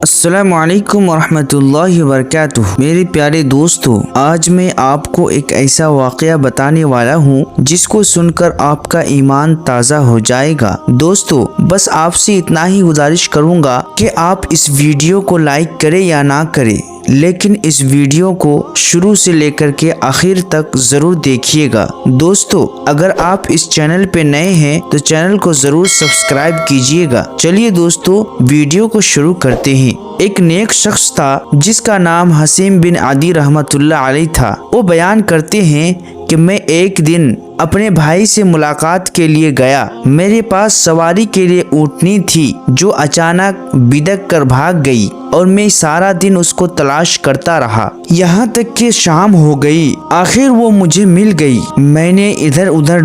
अस्सलामुअलैकुम वरहमतुल्लाहि वबरकातुह। मेरे प्यारे दोस्तों, आज मैं आपको एक ऐसा वाक़या बताने वाला हूँ जिसको सुनकर आपका ईमान ताज़ा हो जाएगा। दोस्तों, बस आपसे इतना ही गुजारिश करूँगा कि आप इस वीडियो को लाइक करें या ना करें, लेकिन इस वीडियो को शुरू से लेकर के आखिर तक ज़रूर देखिएगा। दोस्तों, अगर आप इस चैनल पे नए हैं तो चैनल को ज़रूर सब्सक्राइब कीजिएगा। चलिए दोस्तों, वीडियो को शुरू करते हैं। एक नेक शख्स था जिसका नाम हसीम बिन आदी रहमतुल्लाह अलैह था। वो बयान करते हैं कि मैं एक दिन अपने भाई से मुलाकात के लिए गया। मेरे पास सवारी के लिए ऊँटनी थी जो अचानक बिदक कर भाग गई और मैं सारा दिन उसको तलाश करता रहा, यहाँ तक कि शाम हो गई। आखिर वो मुझे मिल गई। मैंने इधर उधर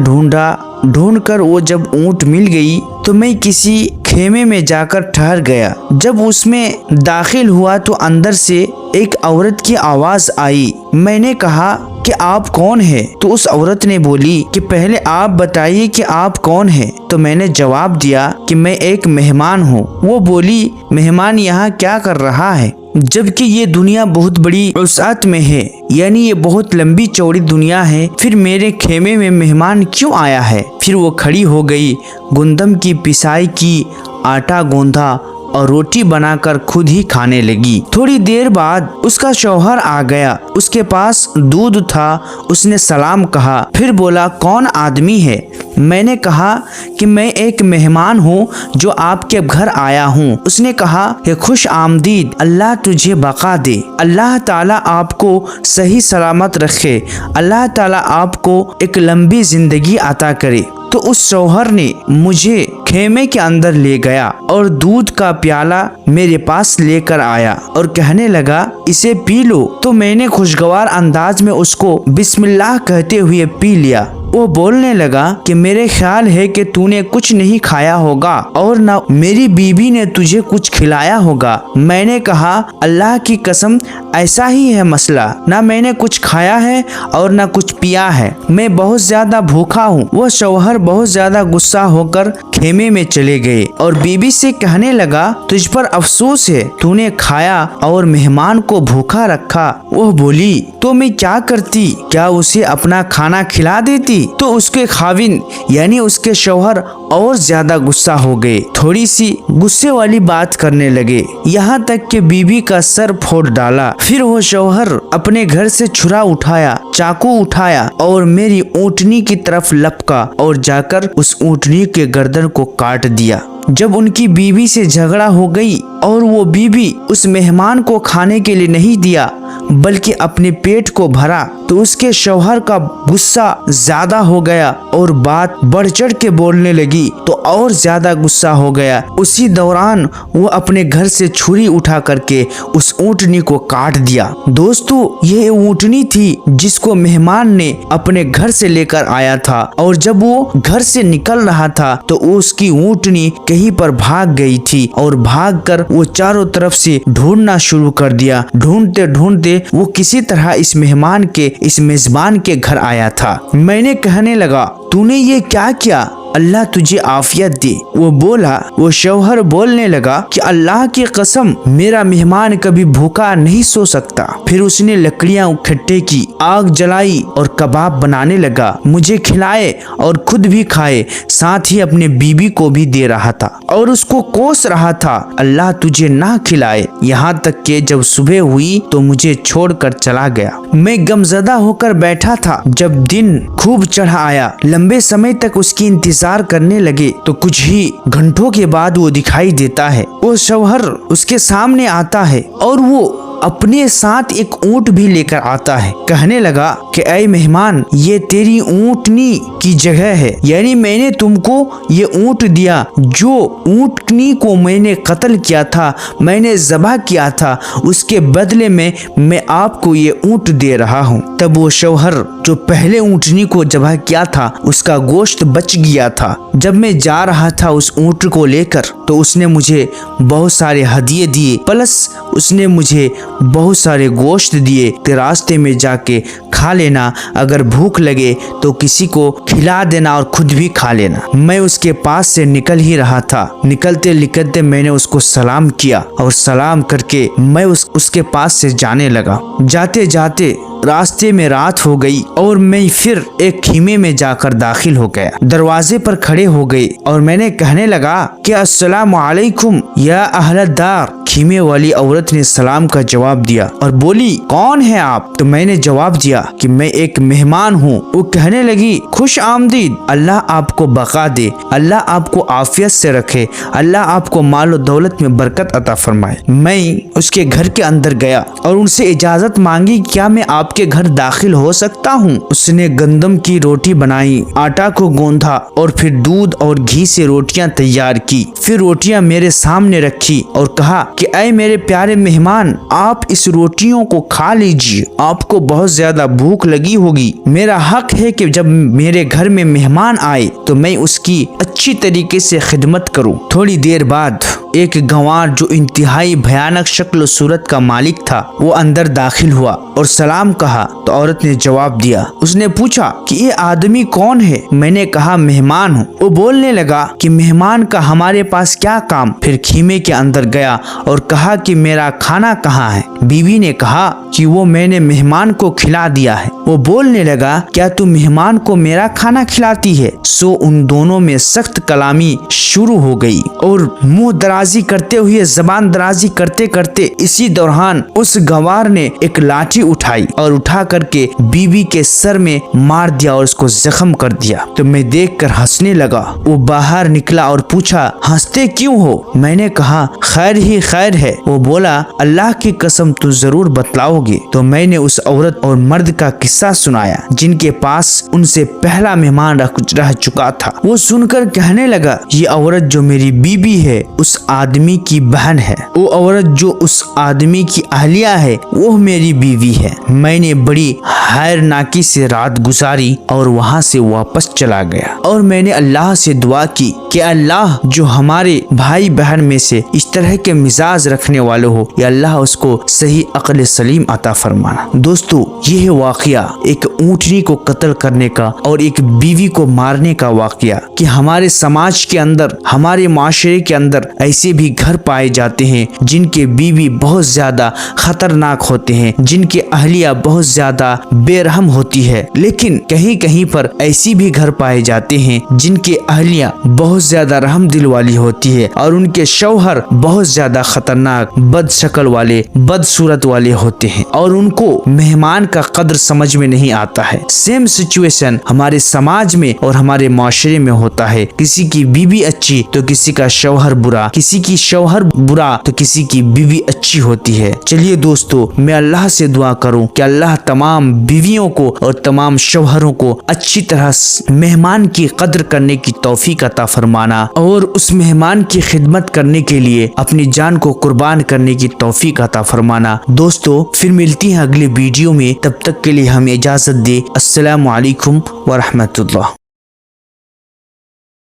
ढूंढकर वो जब ऊँट मिल गई तो मैं किसी खेमे में जाकर ठहर गया। जब उसमें दाखिल हुआ तो अंदर से एक औरत की आवाज़ आई। मैंने कहा कि आप कौन है? तो उस औरत ने बोली कि पहले आप बताइए कि आप कौन है। तो मैंने जवाब दिया कि मैं एक मेहमान हूँ। वो बोली, मेहमान यहाँ क्या कर रहा है, जबकि ये दुनिया बहुत बड़ी वसाअत में है, यानी ये बहुत लंबी चौड़ी दुनिया है, फिर मेरे खेमे में मेहमान क्यों आया है? फिर वो खड़ी हो गई, गुंदम की पिसाई की, आटा गूंधा और रोटी बनाकर खुद ही खाने लगी। थोड़ी देर बाद उसका शौहर आ गया। उसके पास दूध था। उसने सलाम कहा, फिर बोला, कौन आदमी है? मैंने कहा कि मैं एक मेहमान हूँ जो आपके घर आया हूँ। उसने कहा कि खुश आमदीद, अल्लाह तुझे बका दे, अल्लाह ताला आपको सही सलामत रखे, अल्लाह ताला आपको एक लंबी जिंदगी अता करे। तो उस शौहर ने मुझे खेमे के अंदर ले गया और दूध का प्याला मेरे पास लेकर आया और कहने लगा, इसे पी लो। तो मैंने खुशगवार अंदाज में उसको बिस्मिल्लाह कहते हुए पी लिया। वो बोलने लगा कि मेरे ख्याल है कि तूने कुछ नहीं खाया होगा और न मेरी बीवी ने तुझे कुछ खिलाया होगा। मैंने कहा, अल्लाह की कसम, ऐसा ही है मसला, ना मैंने कुछ खाया है और ना कुछ पिया है, मैं बहुत ज्यादा भूखा हूँ। वह शौहर बहुत ज्यादा गुस्सा होकर खेमे में चले गए और बीबी से कहने लगा, तुझ पर अफसोस है, तूने खाया और मेहमान को भूखा रखा। वह बोली, तो मैं क्या करती? क्या उसे अपना खाना खिला देती? तो उसके खाविन यानी उसके शौहर और ज्यादा गुस्सा हो गए, थोड़ी सी गुस्से वाली बात करने लगे, यहाँ तक कि बीबी का सर फोड़ डाला। फिर वो शौहर अपने घर से छुरा उठाया, चाकू उठाया और मेरी ऊँटनी की तरफ लपका और जाकर उस ऊँटनी के गर्दन को काट दिया। जब उनकी बीवी से झगड़ा हो गई और वो बीवी उस मेहमान को खाने के लिए नहीं दिया बल्कि अपने पेट को भरा, तो उसके शौहर का गुस्सा ज्यादा हो गया और बात बढ़ चढ़ के बोलने लगी तो और ज्यादा गुस्सा हो गया। उसी दौरान वो अपने घर से छुरी उठा करके उस ऊँटनी को काट दिया। दोस्तों, ये ऊँटनी थी जिसको मेहमान ने अपने घर से लेकर आया था और जब वो घर से निकल रहा था तो उसकी ऊँटनी कहीं पर भाग गई थी और भागकर वो चारों तरफ से ढूंढना शुरू कर दिया। ढूंढते ढूंढते वो किसी तरह इस मेजबान के घर आया था। मैंने कहने लगा, तूने ये क्या किया? अल्लाह तुझे आफियत दे। वो शौहर बोलने लगा कि अल्लाह की कसम, मेरा मेहमान कभी भूखा नहीं सो सकता। फिर उसने लकड़ियां इकट्ठे की, आग जलाई और कबाब बनाने लगा, मुझे खिलाए और खुद भी खाए, साथ ही अपने बीबी को भी दे रहा था और उसको कोस रहा था, अल्लाह तुझे ना खिलाए। यहाँ तक कि जब सुबह हुई तो मुझे छोड़कर चला गया। मैं गमजदा होकर बैठा था। जब दिन खूब चढ़ा आया, लंबे समय तक उसकी इंतजार करने लगे तो कुछ ही घंटों के बाद वो दिखाई देता है। वो शौहर उसके सामने आता है और वो अपने साथ एक ऊँट भी लेकर आता है। कहने लगा कि ऐ मेहमान, ये तेरी ऊँटनी की जगह है, यानी मैंने तुमको ये ऊँट दिया, जो ऊँटनी को मैंने कत्ल किया था, मैंने ज़बह किया था, उसके बदले में मैं आपको ये ऊँट दे रहा हूँ। तब वो शौहर जो पहले ऊँटनी को ज़बह किया था उसका गोश्त बच गया था। जब मैं जा रहा था उस ऊँट को लेकर तो उसने मुझे बहुत सारे हदिये दिए, प्लस उसने मुझे बहुत सारे गोश्त दिए कि रास्ते में जाके खा लेना, अगर भूख लगे तो किसी को खिला देना और खुद भी खा लेना। मैं उसके पास से निकल ही रहा था। निकलते निकलते मैंने उसको सलाम किया और सलाम करके मैं उसके पास से जाने लगा। जाते जाते रास्ते में रात हो गई और मैं फिर एक खीमे में जाकर दाखिल हो गया। दरवाजे पर खड़े हो गए और मैंने कहने लगा कि अस्सलामु अलैकुम या अहलदार। खीमे वाली औरत ने सलाम का जवाब दिया और बोली, कौन है आप? तो मैंने जवाब दिया कि मैं एक मेहमान हूँ। वो कहने लगी, खुश आमदीद, अल्लाह आपको बका दे, अल्लाह आपको आफियत से रखे, अल्लाह आपको माल और दौलत में बरकत अता फरमाए। मैं उसके घर के अंदर गया और उनसे इजाजत मांगी, क्या मैं आपके घर दाखिल हो सकता हूँ? उसने गंदम की रोटी बनाई, आटा को गूंधा और फिर दूध और घी से रोटियां तैयार की। फिर रोटियां मेरे सामने रखी और कहा कि ऐ मेरे प्यारे मेहमान, आप इस रोटियों को खा लीजिए, आपको बहुत ज्यादा भूख लगी होगी। मेरा हक है कि जब मेरे घर में मेहमान आए तो मैं उसकी अच्छी तरीके से खिदमत करूं। थोड़ी देर बाद एक गंवार जो इंतहाई भयानक शक्ल सूरत का मालिक था वो अंदर दाखिल हुआ और सलाम कहा तो औरत ने जवाब दिया। उसने पूछा कि ये आदमी कौन है? मैंने कहा मेहमान हूँ। वो बोलने लगा कि मेहमान का हमारे पास क्या काम? फिर खीमे के अंदर गया और कहा कि मेरा खाना कहाँ है? बीवी ने कहा कि वो मैंने मेहमान को खिला दिया है। वो बोलने लगा, क्या तू मेहमान को मेरा खाना खिलाती है? सो उन दोनों में सख्त कलामी शुरू हो गई और मुंह दराजी करते हुए, जबान दराजी करते करते इसी दौरान उस गंवार ने एक लाठी उठाई और उठा करके बीवी के सर में मार दिया और उसको जख्म कर दिया। तो मैं देखकर हंसने लगा। वो बाहर निकला और पूछा, हंसते क्यों हो? मैंने कहा, खैर ही खैर है। वो बोला, अल्लाह की कसम तू जरूर बतलाओगे। तो मैंने उस औरत और मर्द का किस्सा सुनाया जिनके पास उनसे पहला मेहमान रह चुका था। वो सुनकर कहने लगा, ये औरत जो मेरी बीबी है उस आदमी की बहन है, वो औरत जो उस आदमी की अहलिया है वो मेरी बीवी है। मैंने बड़ी हैरनाकी से रात गुजारी और वहाँ से वापस चला गया और मैंने अल्लाह से दुआ की कि अल्लाह जो हमारे भाई बहन में से इस तरह के मिजाज रखने वाले हो, या अल्लाह उसको सही अक्ल सलीम अता फरमाना। दोस्तों, यह वाकया एक ऊँटनी को कत्ल करने का और एक बीवी को मारने का वाकया कि हमारे समाज के अंदर, हमारे माशरे के अंदर ऐसे भी घर पाए जाते हैं जिनके बीवी बहुत ज्यादा खतरनाक होते हैं, जिनके अहलिया बहुत ज्यादा बेरहम होती है। लेकिन कहीं कहीं पर ऐसी भी घर पाए जाते हैं जिनके अहलिया बहुत ज्यादा रहम दिल वाली होती है और उनके शौहर बहुत ज्यादा खतरनाक, बद शक्ल वाले, बदसूरत वाले होते हैं और उनको मेहमान का कदर समझ में नहीं आता है। सेम सिचुएशन हमारे समाज में और हमारे माशरे में होता है। किसी की बीवी अच्छी तो किसी का शौहर बुरा, किसी की शौहर बुरा तो किसी की बीवी अच्छी होती है। चलिए दोस्तों, मैं अल्लाह से दुआ करूं कि अल्लाह तमाम बीवियों को और तमाम शौहरों को अच्छी तरह मेहमान की कदर करने की तौफीक अता फरमाना और उस मेहमान की खिदमत करने के लिए अपनी जान को कुर्बान करने की तौफीक अता फरमाना। दोस्तों, फिर मिलती हैं अगले वीडियो में, तब तक के लिए हमें इजाजत दे। अस्सलामु अलैकुम व रहमतुल्लाह।